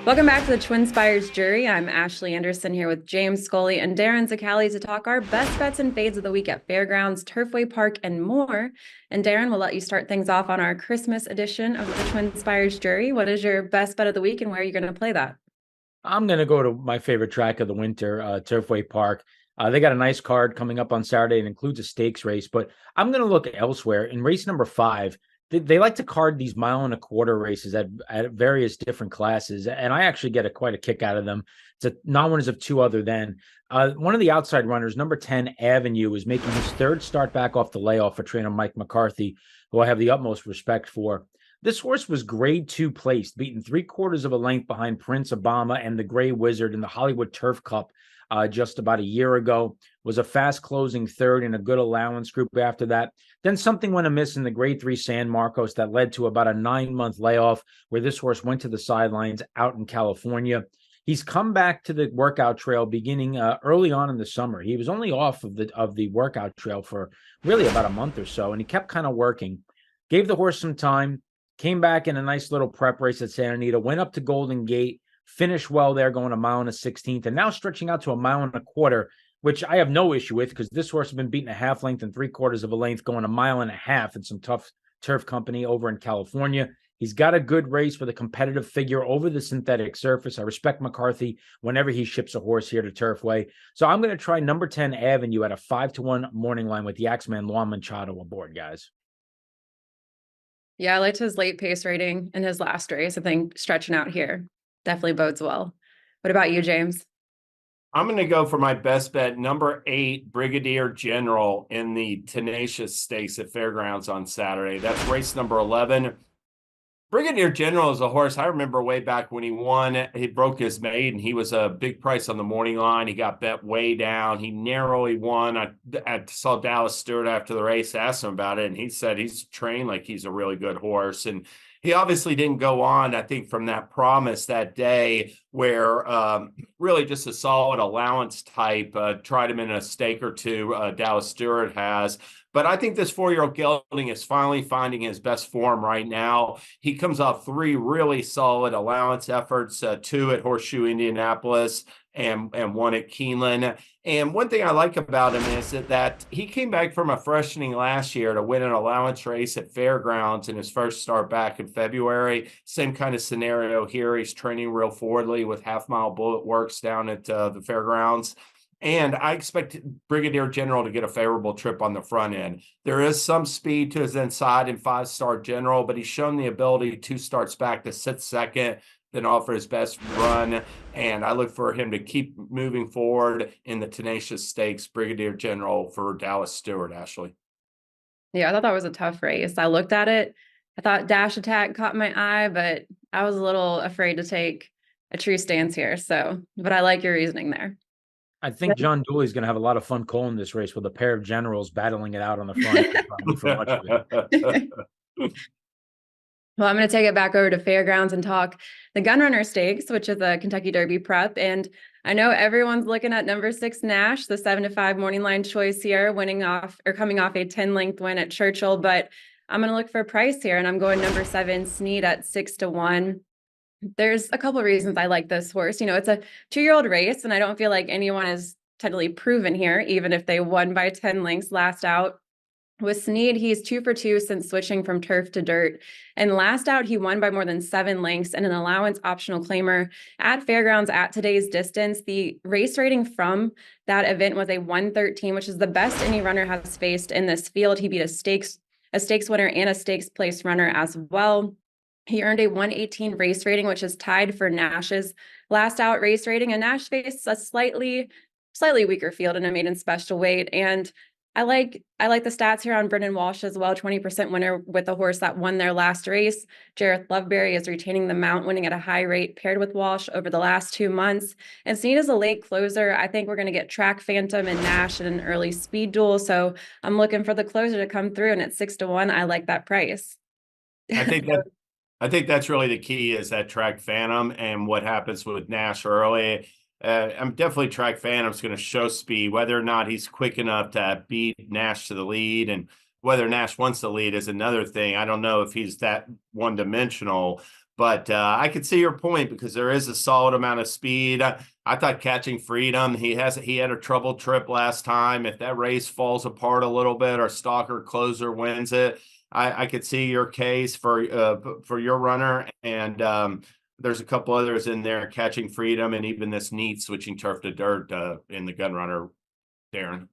Welcome back to the TwinSpires Jury. I'm Ashley Anderson here with James Scully and Darin Zoccali to talk our best bets and fades of the week at fairgrounds, Turfway Park, and more. And Darin, we'll let you start things off on our Christmas edition of the TwinSpires Jury. What is your best bet of the week and where are you going to play that? I'm going to go to my favorite track of the winter, Turfway Park. They got a nice card coming up on Saturday. It includes a stakes race, but I'm going to look elsewhere. In race number 5, they like to card these mile-and-a-quarter races at various different classes, and I actually get quite a kick out of them. It's a non-winners of two other than. One of the outside runners, number 10, Avenue, is making his third start back off the layoff for trainer Mike McCarthy, who I have the utmost respect for. This horse was grade 2 placed, beaten 3/4 of a length behind Prince Obama and the Gray Wizard in the Hollywood Turf Cup just about a year ago. Was a fast closing third in a good allowance group after that. Then something went amiss in the grade 3 San Marcos that led to about a 9-month layoff where this horse went to the sidelines out in California. He's come back to the workout trail beginning early on in the summer. He was only off of the workout trail for really about a month or so, and he kept kind of working. Gave the horse some time. Came back in a nice little prep race at Santa Anita, went up to Golden Gate, finished well there, going a mile and a 16th, and now stretching out to a mile and a quarter, which I have no issue with because this horse has been beaten a half length and 3/4 of a length, going a mile and a half in some tough turf company over in California. He's got a good race with a competitive figure over the synthetic surface. I respect McCarthy whenever he ships a horse here to Turfway. So I'm going to try number 10 Avenue at a 5-1 morning line with the Axeman Luan Machado aboard, guys. Yeah, I liked his late pace rating in his last race. I think stretching out here definitely bodes well. What about you, James? I'm going to go for my best bet, number 8, Brigadier General in the Tenacious Stakes at Fairgrounds on Saturday. That's race number 11. Brigadier General is a horse I remember way back when he won. He broke his maiden. He was a big price on the morning line. He got bet way down. He narrowly won. I saw Dallas Stewart after the race, asked him about it, and he said he's trained like he's a really good horse. And he obviously didn't go on, I think, from that promise that day where really just a solid allowance type, tried him in a stake or two, Dallas Stewart has. But I think this 4-year-old gelding is finally finding his best form right now. He comes off 3 really solid allowance efforts, 2 at Horseshoe Indianapolis and 1 at Keeneland. And one thing I like about him is that he came back from a freshening last year to win an allowance race at Fairgrounds in his first start back in February. Same kind of scenario here. He's training real forwardly with half-mile bullet works down at the Fairgrounds. And I expect Brigadier General to get a favorable trip on the front end. There is some speed to his inside in 5-star General, but he's shown the ability 2 starts back to sit second, then offer his best run. And I look for him to keep moving forward in the Tenacious Stakes, Brigadier General for Dallas Stewart, Ashley. Yeah, I thought that was a tough race. I looked at it. I thought Dash Attack caught my eye, but I was a little afraid to take a true stance here. But I like your reasoning there. I think John Dooley's going to have a lot of fun calling this race with a pair of generals battling it out on the front end, probably for much of it. Well, I'm going to take it back over to Fairgrounds and talk the Gunrunner Stakes, which is a Kentucky Derby prep. And I know everyone's looking at number 6 Nash, the 7-5 morning line choice here, coming off a 10-length win at Churchill. But I'm going to look for a price here, and I'm going number 7 Snead at 6-1. There's a couple of reasons I like this horse. You know, it's a 2-year-old race, and I don't feel like anyone is technically proven here, even if they won by 10 lengths last out. With Snead, he's 2 for 2 since switching from turf to dirt. And last out, he won by more than 7 lengths and an allowance optional claimer at Fairgrounds at today's distance. The race rating from that event was a 113, which is the best any runner has faced in this field. He beat a stakes winner and a stakes place runner as well. He earned a 118 race rating, which is tied for Nash's last out race rating. And Nash faced a slightly weaker field in a maiden special weight. And I like the stats here on Brendan Walsh as well. 20% winner with the horse that won their last race. Jareth Loveberry is retaining the mount, winning at a high rate paired with Walsh over the last 2 months. And Snead is a late closer. I think we're going to get Track Phantom and Nash in an early speed duel. So I'm looking for the closer to come through. And at 6-1, I like that price. I think that's really the key is that Track Phantom and what happens with Nash early. I'm definitely Track Phantom's going to show speed, whether or not he's quick enough to beat Nash to the lead, and whether Nash wants the lead is another thing. I don't know if he's that one-dimensional, But I could see your point because there is a solid amount of speed. I thought Catching Freedom, he had a troubled trip last time. If that race falls apart a little bit or Stalker Closer wins it, I could see your case for your runner. And there's a couple others in there, Catching Freedom, and even this neat switching turf to dirt in the gun runner, Darin.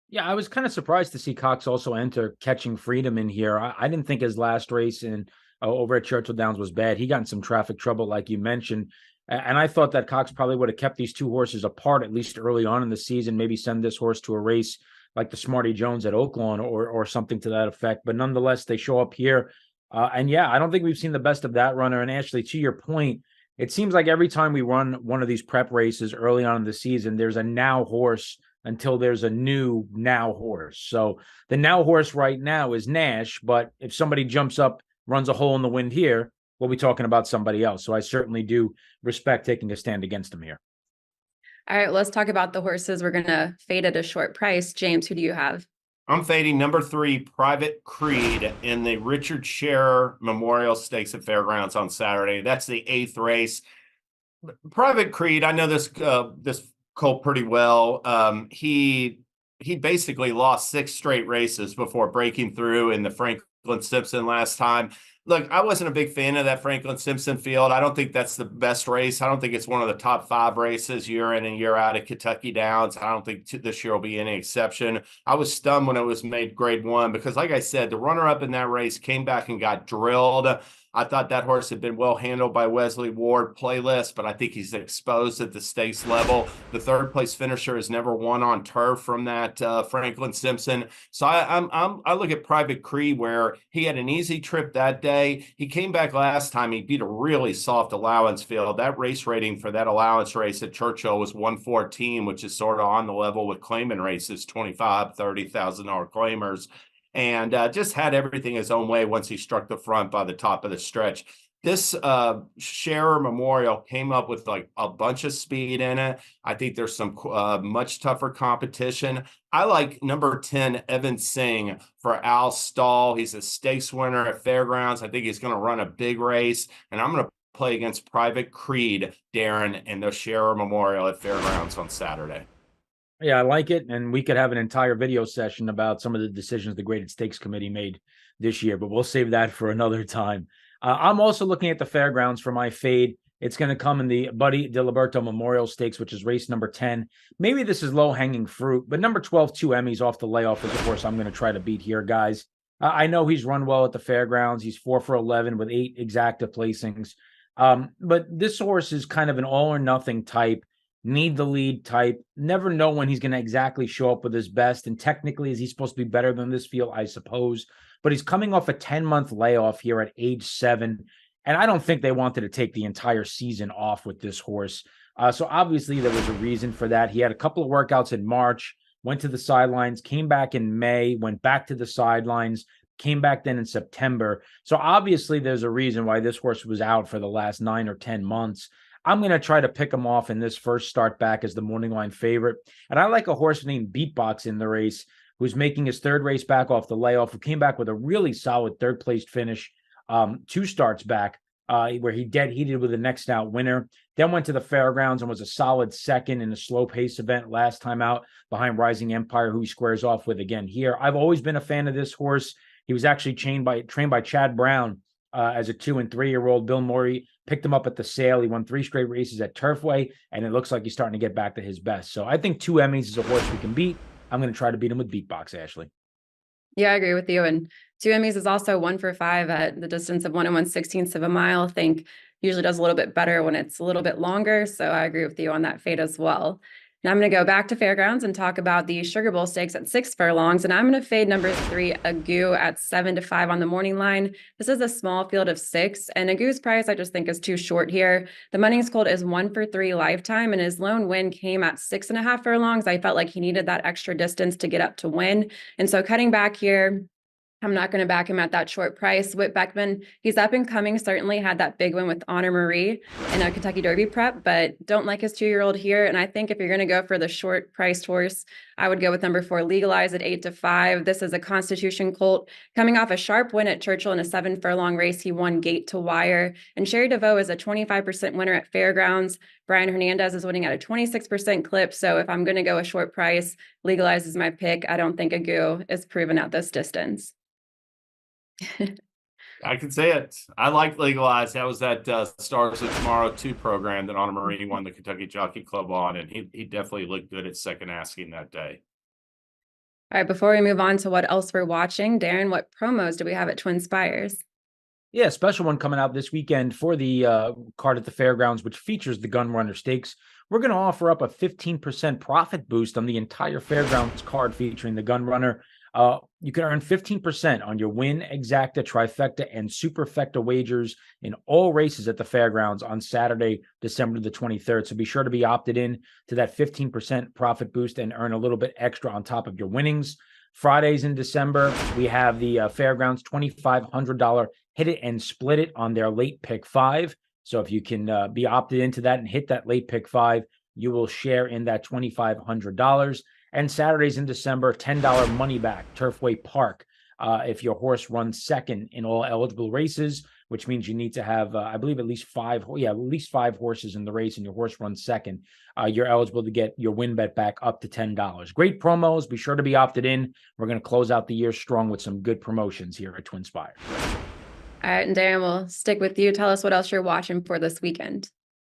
Yeah, I was kind of surprised to see Cox also enter Catching Freedom in here. I didn't think his last race in over at Churchill Downs was bad. He got in some traffic trouble, like you mentioned. And I thought that Cox probably would have kept these two horses apart, at least early on in the season, maybe send this horse to a race like the Smarty Jones at Oaklawn or something to that effect. But nonetheless, they show up here. And yeah, I don't think we've seen the best of that runner. And Ashley, to your point, it seems like every time we run one of these prep races early on in the season, there's a now horse until there's a new now horse. So the now horse right now is Nash, but if somebody jumps up, runs a hole in the wind here, we'll be talking about somebody else. So I certainly do respect taking a stand against him here. All right, let's talk about the horses. We're going to fade at a short price. James, who do you have? I'm fading number 3, Private Creed, in the Richard Scherer Memorial Stakes at Fairgrounds on Saturday. That's the 8th race. Private Creed, I know this colt pretty well. He basically lost 6 straight races before breaking through in the Franklin Simpson last time. Look, I wasn't a big fan of that Franklin Simpson field. I don't think that's the best race. I don't think it's one of the top 5 races year in and year out at Kentucky Downs. I don't think this year will be any exception. I was stunned when it was made grade 1 because, like I said, the runner-up in that race came back and got drilled. I thought that horse had been well handled by Wesley Ward Playlist, but I think he's exposed at the stakes level. The 3rd place finisher has never won on turf from that Franklin Simpson. So I look at Private Creed, where he had an easy trip that day. He came back last time. He beat a really soft allowance field. That race rating for that allowance race at Churchill was 114, which is sort of on the level with claiming races, $25,000, $30,000 claimers. And just had everything his own way once he struck the front by the top of the stretch. This Scherer Memorial came up with like a bunch of speed in it. I think there's some much tougher competition. I like number 10, Evan Singh, for Al Stahl. He's a stakes winner at Fairgrounds. I think he's going to run a big race. And I'm going to play against Private Creed, Darin, and the Scherer Memorial at Fairgrounds on Saturday. Yeah, I like it. And we could have an entire video session about some of the decisions the Graded Stakes Committee made this year, but we'll save that for another time. I'm also looking at the Fairgrounds for my fade. It's going to come in the Buddy DiLiberto Memorial Stakes, which is race number 10. Maybe this is low-hanging fruit, but number 12, 2 Emmys off the layoff is, of course, I'm going to try to beat here, guys. I know he's run well at the Fairgrounds. He's 4 for 11 with 8 exacta placings. But this horse is kind of an all-or-nothing type. Need the lead type, never know when he's going to exactly show up with his best. And technically, is he supposed to be better than this field? I suppose. But he's coming off a 10-month layoff here at age 7. And I don't think they wanted to take the entire season off with this horse. So obviously, there was a reason for that. He had a couple of workouts in March, went to the sidelines, came back in May, went back to the sidelines, came back then in September. So obviously, there's a reason why this horse was out for the last 9 or 10 months. I'm going to try to pick him off in this first start back as the morning line favorite. And I like a horse named Beatbox in the race, who's making his 3rd race back off the layoff, who came back with a really solid 3rd place finish, 2 starts back, where he dead heated with the next out winner. Then went to the Fairgrounds and was a solid 2nd in a slow pace event last time out behind Rising Empire, who he squares off with again here. I've always been a fan of this horse. He was actually trained by Chad Brown as a 2- and 3-year-old. Bill Murray picked him up at the sale. He won 3 straight races at Turfway, and it looks like he's starting to get back to his best. So I think 2 Emmys is a horse we can beat. I'm going to try to beat him with Beatbox, Ashley. Yeah, I agree with you. And 2 Emmys is also 1 for 5 at the distance of 1 1/16 of a mile. I think usually does a little bit better when it's a little bit longer. So I agree with you on that fade as well. Now I'm going to go back to Fairgrounds and talk about the Sugar Bowl Stakes at 6 furlongs. And I'm going to fade number 3, Agu, at 7 to 5 on the morning line. This is a small field of 6, and Agu's price I just think is too short here. The money's called is 1 for 3 lifetime, and his lone win came at 6.5 furlongs. I felt like he needed that extra distance to get up to win. And so cutting back here, I'm not going to back him at that short price. Whit Beckman, he's up and coming, certainly had that big win with Honor Marie in a Kentucky Derby prep, but don't like his 2-year-old here. And I think if you're going to go for the short priced horse, I would go with number 4, Legalize at 8-5. This is a Constitution colt coming off a sharp win at Churchill in a 7-furlong race. He won gate to wire. And Sherry DeVoe is a 25% winner at Fairgrounds. Brian Hernandez is winning at a 26% clip. So if I'm going to go a short price, Legalize is my pick. I don't think Agu is proven at this distance. I can say it. I like Legalize. That was that Stars of Tomorrow 2 program that Anna Marie won the Kentucky Jockey Club on, and he definitely looked good at second asking that day. All right, before we move on to what else we're watching, Darin, what promos do we have at TwinSpires? Yeah, a special one coming out this weekend for the card at the Fairgrounds, which features the Gun Runner Stakes. We're going to offer up a 15% profit boost on the entire Fairgrounds card featuring the Gun Runner. You can earn 15% on your win, exacta, trifecta, and superfecta wagers in all races at the Fairgrounds on Saturday, December the 23rd. So be sure to be opted in to that 15% profit boost and earn a little bit extra on top of your winnings. Fridays in December, we have the Fairgrounds $2,500 hit it and split it on their late pick 5. So if you can be opted into that and hit that late pick 5, you will share in that $2,500. And Saturdays in December, $10 money back, Turfway Park. If your horse runs second in all eligible races, which means you need to have, I believe, at least 5 horses in the race, and your horse runs second, you're eligible to get your win bet back up to $10. Great promos. Be sure to be opted in. We're going to close out the year strong with some good promotions here at TwinSpires. All right, and Darin, we'll stick with you. Tell us what else you're watching for this weekend.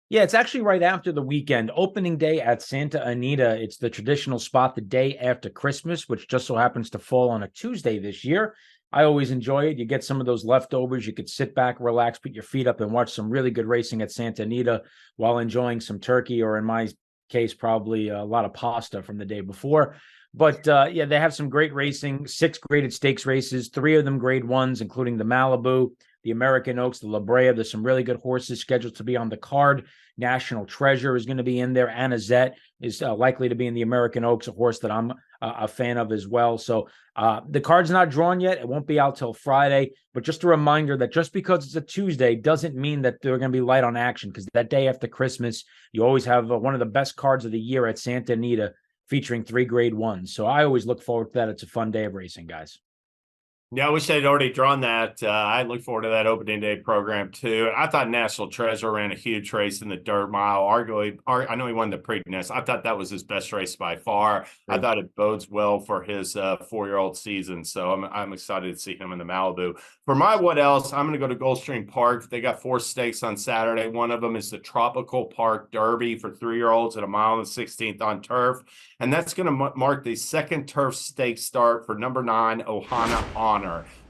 Yeah, it's actually right after the weekend. Opening day at Santa Anita. It's the traditional spot the day after Christmas, which just so happens to fall on a Tuesday this year. I always enjoy it. You get some of those leftovers. You could sit back, relax, put your feet up, and watch some really good racing at Santa Anita while enjoying some turkey, or in my case, probably a lot of pasta from the day before. But yeah, they have some great racing, 6 graded stakes races, 3 of them grade 1s, including the Malibu, the American Oaks, the La Brea. There's some really good horses scheduled to be on the card. National Treasure is going to be in there. Anazette is likely to be in the American Oaks, a horse that I'm a fan of as well. So the card's not drawn yet. It won't be out till Friday. But just a reminder that just because it's a Tuesday doesn't mean that they're going to be light on action, because that day after Christmas, you always have one of the best cards of the year at Santa Anita featuring 3 grade 1s. So I always look forward to that. It's a fun day of racing, guys. Yeah, I wish they'd already drawn that. I look forward to that opening day program too. I thought National Treasure ran a huge race in the dirt mile. Arguably, I know he won the Preakness. I thought that was his best race by far. I thought it bodes well for his 4-year-old season. So I'm excited to see him in the Malibu. For my what else, I'm going to go to Gulfstream Park. They got 4 stakes on Saturday. One of them is the Tropical Park Derby for 3-year-olds at 1.16 miles on turf. And that's going to mark the second turf stake start for number 9, Ohana Honor.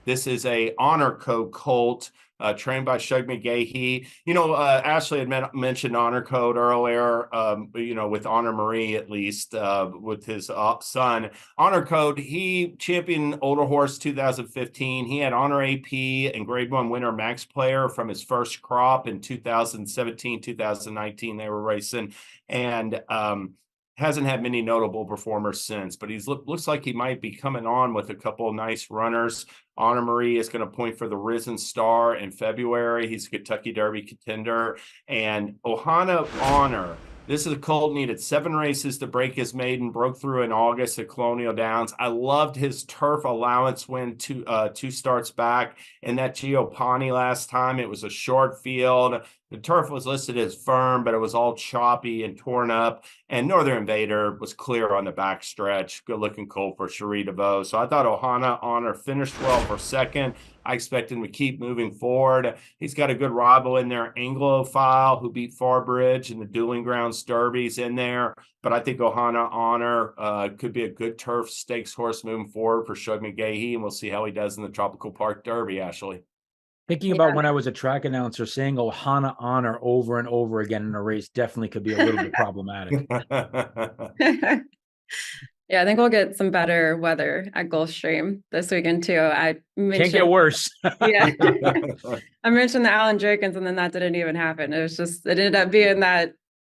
This is a Honor Code colt trained by Shug McGahee. You know, Ashley had mentioned Honor Code earlier, you know, with Honor Marie, at least, with his son. Honor Code, he championed Older Horse 2015. He had Honor AP and Grade 1 winner Max Player from his first crop in 2017, 2019. They were racing. And hasn't had many notable performers since, but looks like he might be coming on with a couple of nice runners. Honor Marie is going to point for the Risen Star in February. He's a Kentucky Derby contender. And Ohana Honor, this is a colt, needed 7 races to break his maiden, broke through in August at Colonial Downs. I loved his turf allowance win 2 starts back in that Giopani last time. It was a short field. The turf was listed as firm, but it was all choppy and torn up. And Northern Invader was clear on the back stretch. Good looking colt for Cherie DeVoe. So I thought Ohana Honor finished well for second. I expect him to keep moving forward. He's got a good rival in there, Anglophile, who beat Farbridge in the Dueling Grounds Derbies in there. But I think Ohana Honor could be a good turf stakes horse moving forward for Shug McGahee, and we'll see how he does in the Tropical Park Derby, Ashley. Thinking about when I was a track announcer, saying Ohana Honor over and over again in a race definitely could be a little bit problematic. Yeah, I think we'll get some better weather at Gulfstream this weekend too. Can't get worse. Yeah. I mentioned the Alan Jerkins, and then that didn't even happen. It ended up being that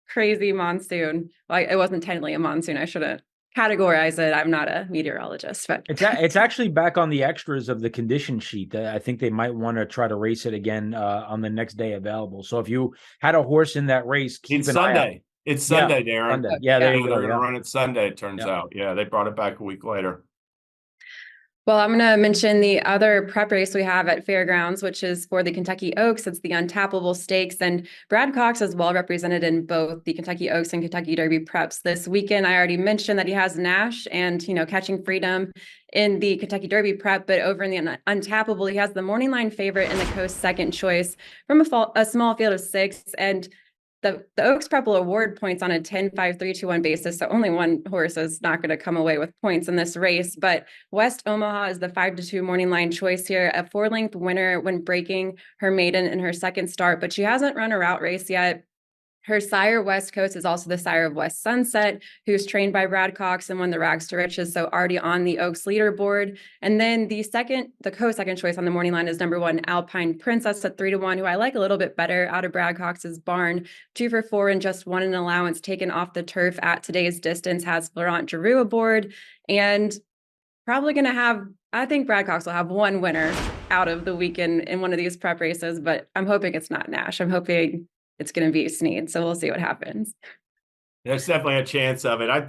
crazy monsoon. Well, it wasn't technically a monsoon. I shouldn't categorize it. I'm not a meteorologist, but It's actually back on the extras of the condition sheet. I think they might want to try to race it again on the next day available. So if you had a horse in that race, keep It's an eye out. Sunday. It's Yeah, Sunday, Darin. Sunday. Yeah, there Yeah. you They're go. going to Yeah. run it Sunday, it turns out. Yeah, they brought it back a week later. Well, I'm going to mention the other prep race we have at Fairgrounds, which is for the Kentucky Oaks. It's the Untappable Stakes, and Brad Cox is well represented in both the Kentucky Oaks and Kentucky Derby preps this weekend. I already mentioned that he has Nash and, Catching Freedom in the Kentucky Derby prep, but over in the Untappable, he has the morning line favorite in the Coast second choice from a small field of 6. And the Oaks prep will award points on a 10-5-3-2-1 basis. So only one horse is not going to come away with points in this race. But West Omaha is the 5-2 morning line choice here, a 4-length winner when breaking her maiden in her second start, but she hasn't run a route race yet. Her sire, West Coast, is also the sire of West Sunset, who's trained by Brad Cox and won the Rags to Riches, so already on the Oaks leaderboard. And then the co-second choice on the morning line is number 1, Alpine Princess at 3-1, who I like a little bit better out of Brad Cox's barn. 2 for 4 and just 1 in allowance taken off the turf at today's distance, has Florent Giroux aboard, and probably going to have, I think Brad Cox will have one winner out of the weekend in one of these prep races, but I'm hoping it's not Nash. I'm hoping it's going to be Snead. So we'll see what happens. There's definitely a chance of it. I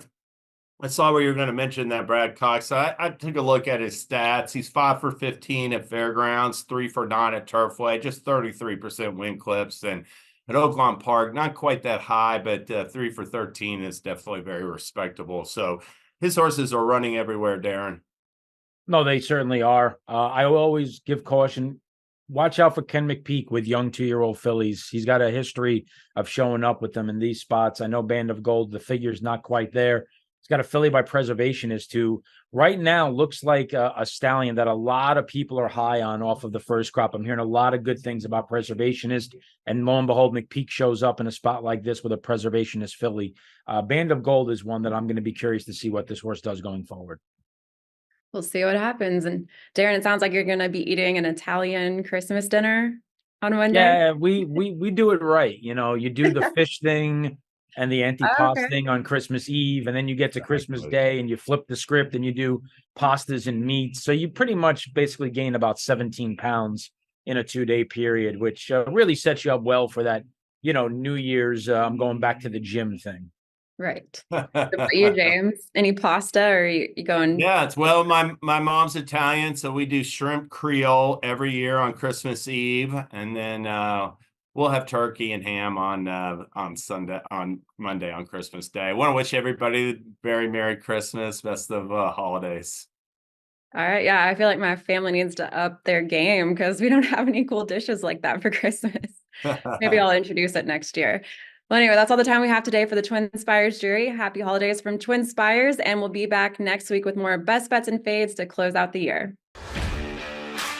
saw where you were going to mention that Brad Cox. I took a look at his stats. He's 5 for 15 at Fairgrounds, 3 for 9 at Turfway, just 33% win clips. And at Oaklawn Park, not quite that high, but 3 for 13 is definitely very respectable. So his horses are running everywhere, Darin. No, they certainly are. I will always give caution. Watch out for Ken McPeak with young 2-year-old fillies. He's got a history of showing up with them in these spots. I know Band of Gold, the figure's not quite there. He's got a filly by Preservationist who right now looks like a stallion that a lot of people are high on off of the first crop. I'm hearing a lot of good things about Preservationist, and lo and behold, McPeak shows up in a spot like this with a Preservationist filly. Band of Gold is one that I'm going to be curious to see what this horse does going forward. We'll see what happens. And Darin, it sounds like you're going to be eating an Italian Christmas dinner on Monday. Yeah, we do it right. You do the fish thing and the antipasto thing on Christmas Eve, and then you get to Christmas Day and you flip the script and you do pastas and meats. So you pretty much basically gain about 17 pounds in a 2-day period, which really sets you up well for that, New Year's, I'm going back to the gym thing. Right. What about you, James? Any pasta, or are you going? Yeah, it's my mom's Italian, so we do shrimp Creole every year on Christmas Eve, and then we'll have turkey and ham on Monday on Christmas Day. I want to wish everybody a very Merry Christmas, best of holidays. All right. Yeah, I feel like my family needs to up their game because we don't have any cool dishes like that for Christmas. Maybe I'll introduce it next year. Well, anyway, that's all the time we have today for the TwinSpires jury. Happy holidays from TwinSpires, and we'll be back next week with more best bets and fades to close out the year.